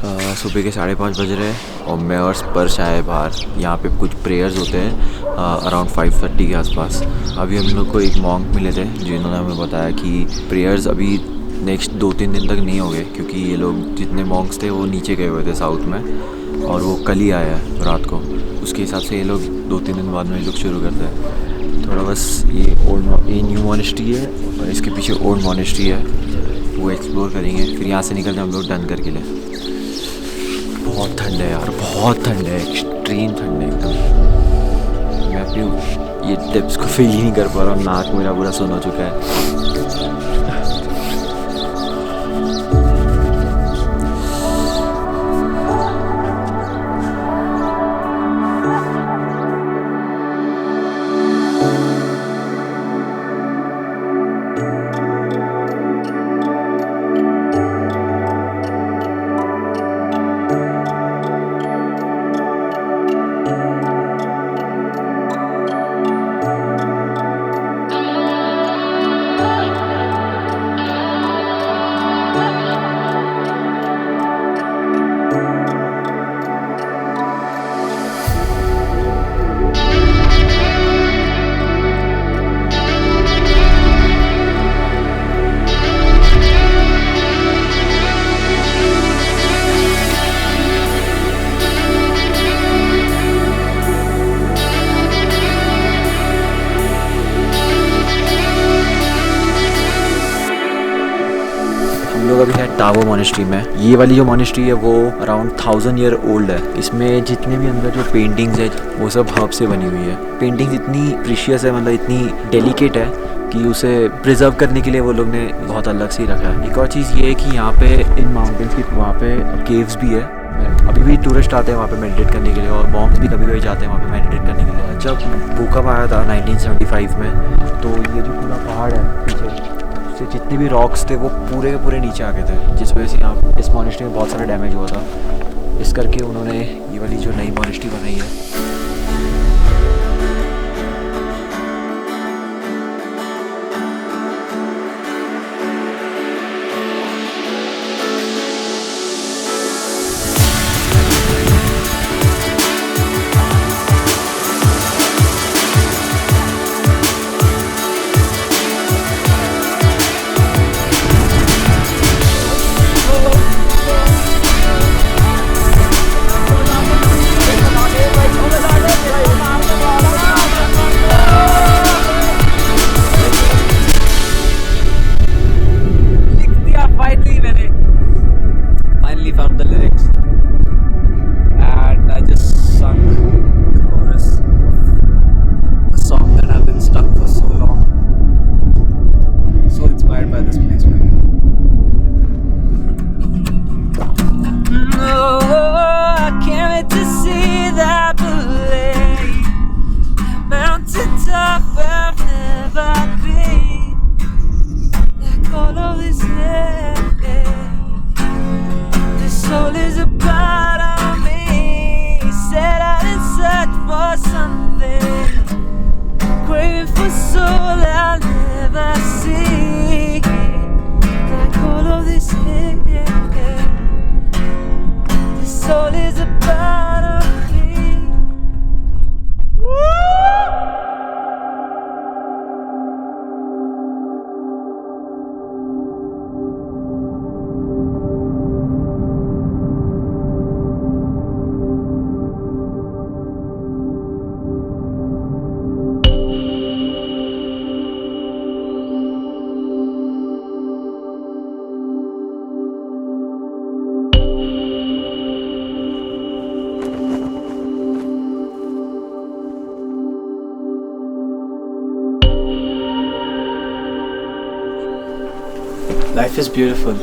सुबह के 5:30 बज रहे हैं और मैं और स्पर्श आए बाहर। यहाँ पे कुछ प्रेयर्स होते हैं अराउंड 5:30 के आसपास। अभी हम लोग को एक मॉन्क मिले थे जिन्होंने हमें बताया कि प्रेयर्स अभी नेक्स्ट 2-3 दिन तक नहीं हो गए, क्योंकि ये लोग जितने मॉन्क्स थे वो नीचे गए हुए थे साउथ में, और वो कल ही आया है रात को। उसके हिसाब से ये लोग 2-3 दिन बाद में ये लोग शुरू करते हैं। थोड़ा बस ये न्यू मॉनेस्ट्री है और इसके पीछे ओल्ड मॉनेस्ट्री है, वो एक्सप्लोर करेंगे। फिर यहाँ से निकलते हम लोग डनकर के लिए। बहुत ठंड है यार, बहुत ठंड है, एक्सट्रीम ठंड है एकदम। मैं अपनी ये टिप्स को फील ही नहीं कर पा रहा हूँ, नाक मेरा पूरा सुन हो चुका है। हम लोग अभी है टावो मॉनेस्ट्री में। ये वाली जो मॉनेस्ट्री है वो अराउंड 1000 ईयर ओल्ड है। इसमें जितने भी अंदर जो पेंटिंग्स है वो सब हर्ब से बनी हुई है। पेंटिंग्स इतनी प्रीशियस है, मतलब इतनी डेलिकेट है कि उसे प्रिजर्व करने के लिए वो लोग ने बहुत अलग से ही रखा है। एक और चीज़ ये है कि यहाँ पे इन माउंटेन्स की वहाँ पे केव्स भी है। अभी भी टूरिस्ट आते हैं वहाँ पे मेडिटेट करने के लिए, और मॉन्क्स भी कभी कभी जाते हैं वहाँ पे मेडिटेट करने के लिए। जब भूकंप आया था 1975 में, तो ये जो पूरा पहाड़ है पीछे से जितने भी रॉक्स थे वो पूरे के पूरे नीचे आ गए थे, जिस वजह से यहाँ इस मॉनेस्ट्री में बहुत सारा डैमेज हुआ था। इस करके उन्होंने ये वाली जो नई मॉनेस्ट्री बनाई है। Life is beautiful.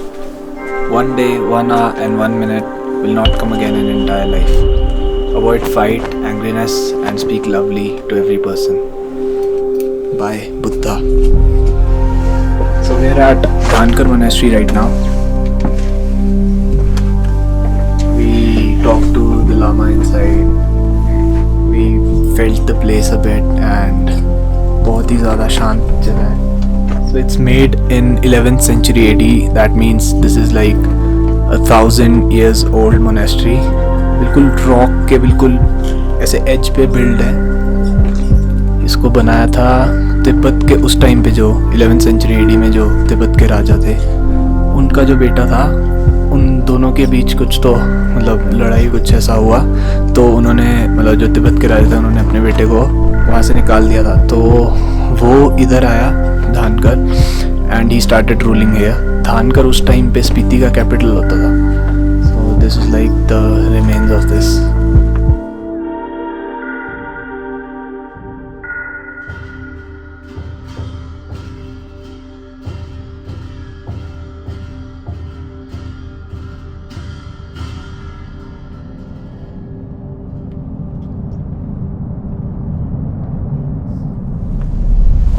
One day, 1 hour and 1 minute will not come again in entire life. Avoid fight, angriness and speak lovely to every person. Bye, Buddha. So we are at Dhankar Monastery right now. We talked to the Lama inside. We felt the place a bit and बहुत ही ज़्यादा शांत जगह है. So it's made in 11th century AD. That means this is like 1000 years old monastery, बिल्कुल rock के बिल्कुल ऐसे as पे बिल्ड है। इसको बनाया था तिब्बत के उस टाइम पे, जो 11th सेंचुरी AD में जो तिब्बत के राजा थे, उनका जो बेटा था, उन दोनों के बीच कुछ तो मतलब लड़ाई कुछ ऐसा हुआ, तो उन्होंने मतलब जो तिब्बत के राजा थे उन्होंने अपने बेटे को वहाँ से निकाल दिया था। तो वो इधर आया Dhankhar and he started ruling here. Dhankhar उस टाइम पे स्पीति का कैपिटल होता था। So this is like the remains of this.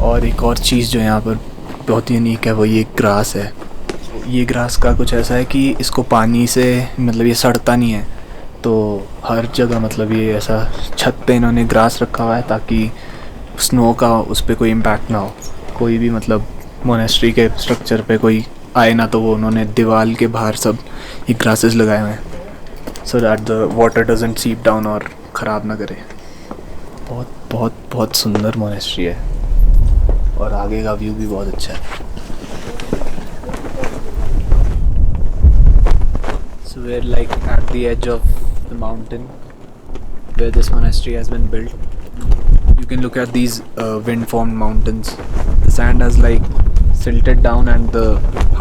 और एक और चीज़ जो यहाँ पर बहुत यूनिक है वो ये ग्रास है। ये ग्रास का कुछ ऐसा है कि इसको पानी से मतलब ये सड़ता नहीं है, तो हर जगह मतलब ये ऐसा छत पे इन्होंने ग्रास रखा हुआ है ताकि स्नो का उस पर कोई इम्पैक्ट ना हो। कोई भी मतलब मोनेस्ट्री के स्ट्रक्चर पे कोई आए ना, तो वो उन्होंने दीवार के बाहर सब ये ग्रासेस लगाए हुए हैं so that the water doesn't सीप डाउन और ख़राब ना करे। बहुत बहुत बहुत सुंदर मोनेस्ट्री है और आगे का व्यू भी बहुत अच्छा है। So we're like at the edge of the mountain where this monastery has been built. You can look at these wind-formed mountains. The sand has like silted down and the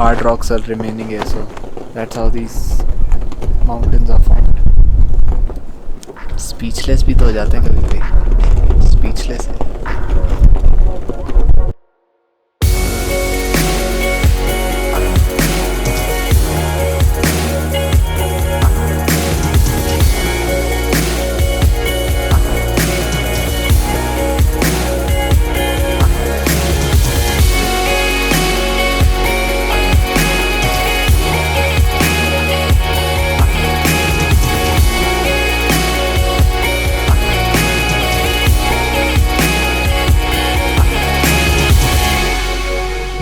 hard rocks are remaining here. So that's how these mountains are formed. Speechless भी तो हो जाते हैं कभी-कभी. Speechless है.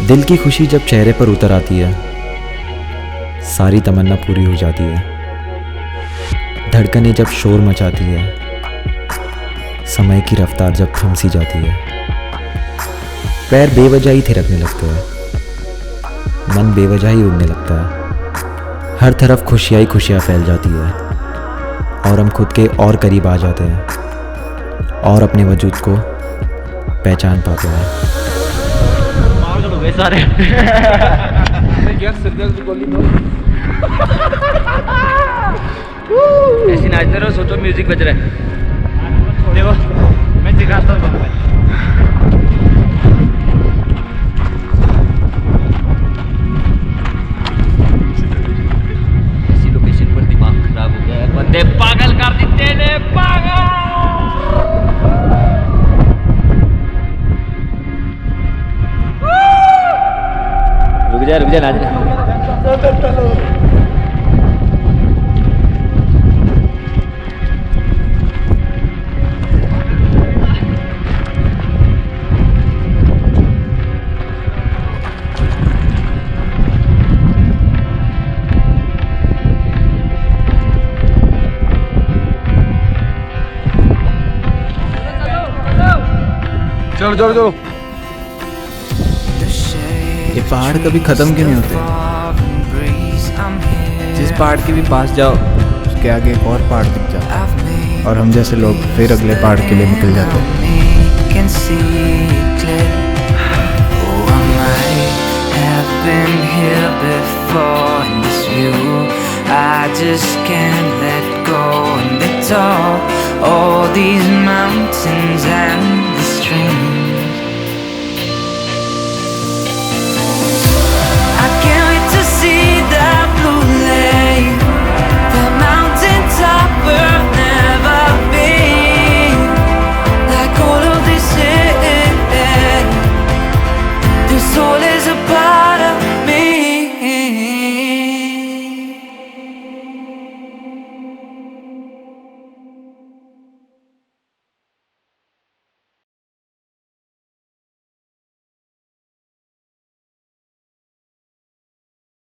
दिल की खुशी जब चेहरे पर उतर आती है, सारी तमन्ना पूरी हो जाती है। धड़कनें जब शोर मचाती है, समय की रफ्तार जब थम सी जाती है। पैर बेवजह ही थिरकने लगते हैं, मन बेवजह ही उड़ने लगता है। हर तरफ खुशियाँ ही खुशियाँ फैल जाती है और हम खुद के और करीब आ जाते हैं और अपने वजूद को पहचान पाते हैं। सारे ऐसी नाचते रहो, सोचो म्यूजिक बज रहा है। देखो मैं दिखाता हूँ। ऐसी लोकेशन पर दिमाग खराब हो गया है, बंदे पागल कर देते ने पागल। रुक जा नाच रहा। चलो चलो चलो। ये पहाड़ कभी ख़त्म क्यों नहीं होते? जिस पहाड़ के भी पास जाओ उसके आगे एक और पहाड़ दिख जाता है और हम जैसे लोग फिर अगले पहाड़ के लिए निकल जाते हैं। All these mountains and the streams